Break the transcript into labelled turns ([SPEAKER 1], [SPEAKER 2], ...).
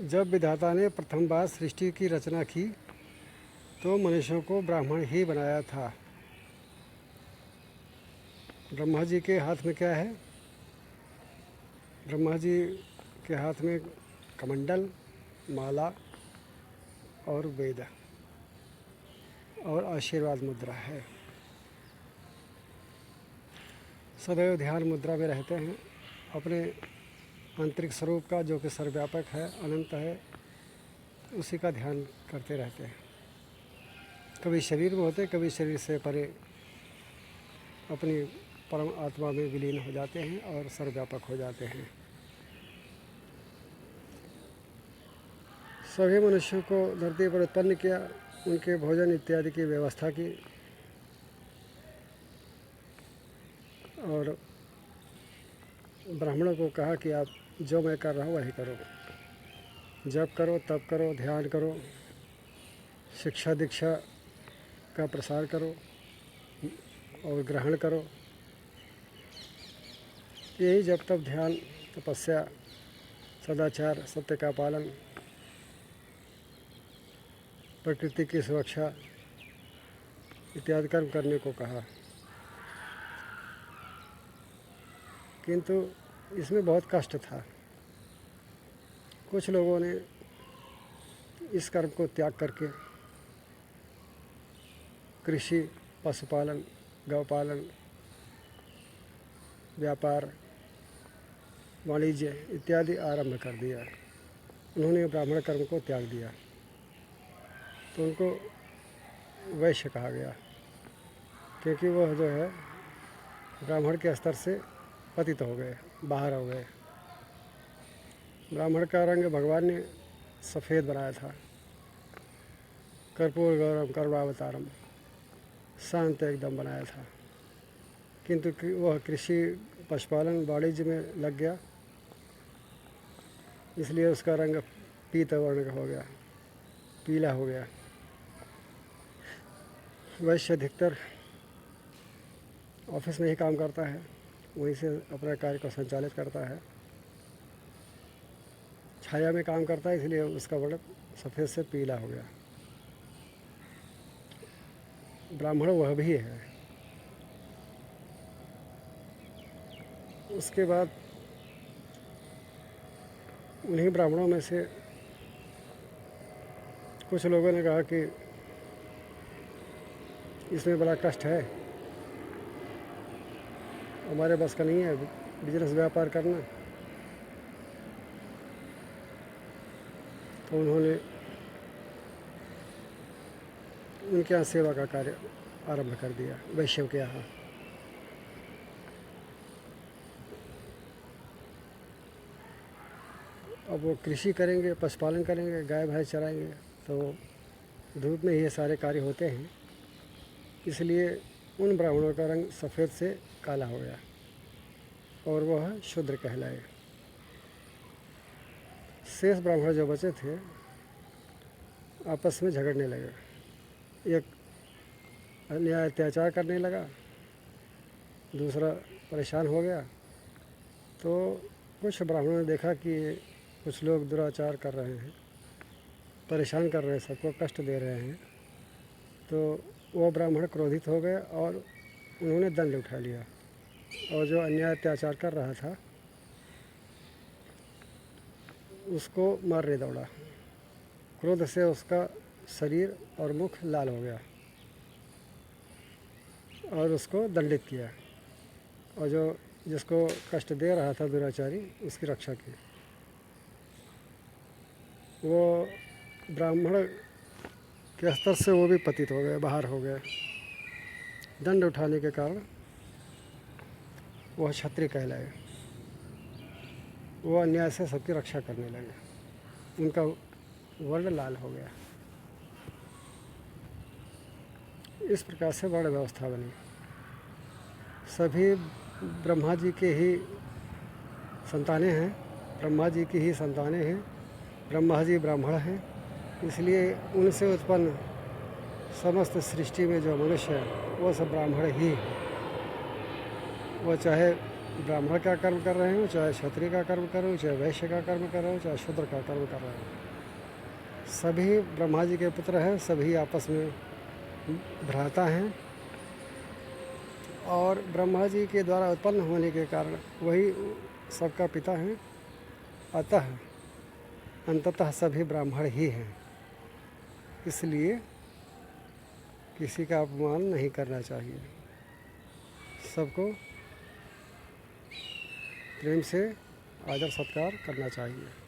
[SPEAKER 1] जब विधाता ने प्रथम बार सृष्टि की रचना की तो मनुष्यों को ब्राह्मण ही बनाया था। ब्रह्मा जी के हाथ में क्या है? ब्रह्मा जी के हाथ में कमंडल, माला और वेद और आशीर्वाद मुद्रा है। सदैव ध्यान मुद्रा में रहते हैं, अपने आंतरिक स्वरूप का जो कि सर्वव्यापक है, अनंत है, उसी का ध्यान करते रहते हैं। कभी शरीर में होते, कभी शरीर से परे अपनी परम आत्मा में विलीन हो जाते हैं और सर्वव्यापक हो जाते हैं। सभी मनुष्यों को धरती पर उत्पन्न किया, उनके भोजन इत्यादि की व्यवस्था की और ब्राह्मणों को कहा कि आप जो मैं कर रहा हूँ वही करो, जप करो, तप करो, ध्यान करो, शिक्षा दीक्षा का प्रसार करो और ग्रहण करो। यही जब तब ध्यान, तपस्या, सदाचार, सत्य का पालन, प्रकृति की सुरक्षा इत्यादि कर्म करने को कहा। किंतु इसमें बहुत कष्ट था। कुछ लोगों ने इस कर्म को त्याग करके कृषि, पशुपालन, गौपालन, व्यापार, वाणिज्य इत्यादि आरंभ कर दिया। उन्होंने ब्राह्मण कर्म को त्याग दिया तो उनको वैश्य कहा गया, क्योंकि वह जो है ब्राह्मण के स्तर से पतित हो गए, बाहर हो गए। ब्राह्मण का रंग भगवान ने सफ़ेद बनाया था, कर्पूर गौरम करुणावतारम, शांत एकदम बनाया था। किंतु वह कृषि, पशुपालन, वाणिज्य में लग गया, इसलिए उसका रंग पीत वर्ण का हो गया, पीला हो गया। वैश्य अधिकतर ऑफिस में ही काम करता है, वहीं से अपने कार्य को संचालित करता है, छाया में काम करता है, इसलिए उसका वर्ण सफ़ेद से पीला हो गया। ब्राह्मण वह भी है। उसके बाद उन्हीं ब्राह्मणों में से कुछ लोगों ने कहा कि इसमें बड़ा कष्ट है, हमारे बस का नहीं है बिजनेस व्यापार करना। तो उन्होंने उनके यहाँ सेवा का कार्य आरंभ कर दिया, वैश्यों के यहाँ। अब वो कृषि करेंगे, पशुपालन करेंगे, गाय भैंस चराएंगे, तो धूप में ही ये सारे कार्य होते हैं। इसलिए उन ब्राह्मणों का रंग सफ़ेद से काला हो गया और वह शूद्र कहलाए। शेष ब्राह्मण जो बचे थे आपस में झगड़ने लगे। एक अन्याय अत्याचार करने लगा, दूसरा परेशान हो गया। तो कुछ ब्राह्मणों ने देखा कि कुछ लोग दुराचार कर रहे हैं, परेशान कर रहे हैं, सबको कष्ट दे रहे हैं। तो वो ब्राह्मण क्रोधित हो गए और उन्होंने दंड उठा लिया और जो अन्याय अत्याचार कर रहा था उसको मारने दौड़ा। क्रोध से उसका शरीर और मुख लाल हो गया और उसको दंडित किया, और जो जिसको कष्ट दे रहा था दुराचारी, उसकी रक्षा की। वो ब्राह्मण के स्तर से वो भी पतित हो गए, बाहर हो गए। दंड उठाने के कारण वह क्षत्रिय कहलाए। वो अन्याय से सबकी रक्षा करने लगे, उनका वर्ण लाल हो गया। इस प्रकार से वर्ण व्यवस्था बनी। सभी ब्रह्मा जी के ही संतानें हैं, ब्रह्मा जी की ही संतानें हैं, ब्रह्मा जी ब्राह्मण हैं। इसलिए उनसे उत्पन्न समस्त सृष्टि में जो मनुष्य है वो सब ब्राह्मण ही है। वह चाहे ब्राह्मण का कर्म कर रहे हो, चाहे क्षत्रिय का कर्म कर रहे हो, चाहे वैश्य का कर्म कर रहे हो, चाहे शूद्र का कर्म कर रहे हो, सभी ब्रह्मा जी के पुत्र हैं, सभी आपस में भ्राता हैं और ब्रह्मा जी के द्वारा उत्पन्न होने के कारण वही सबका पिता हैं। अतः अंततः सभी ब्राह्मण ही हैं। इसलिए किसी का अपमान नहीं करना चाहिए, सबको प्रेम से आदर सत्कार करना चाहिए।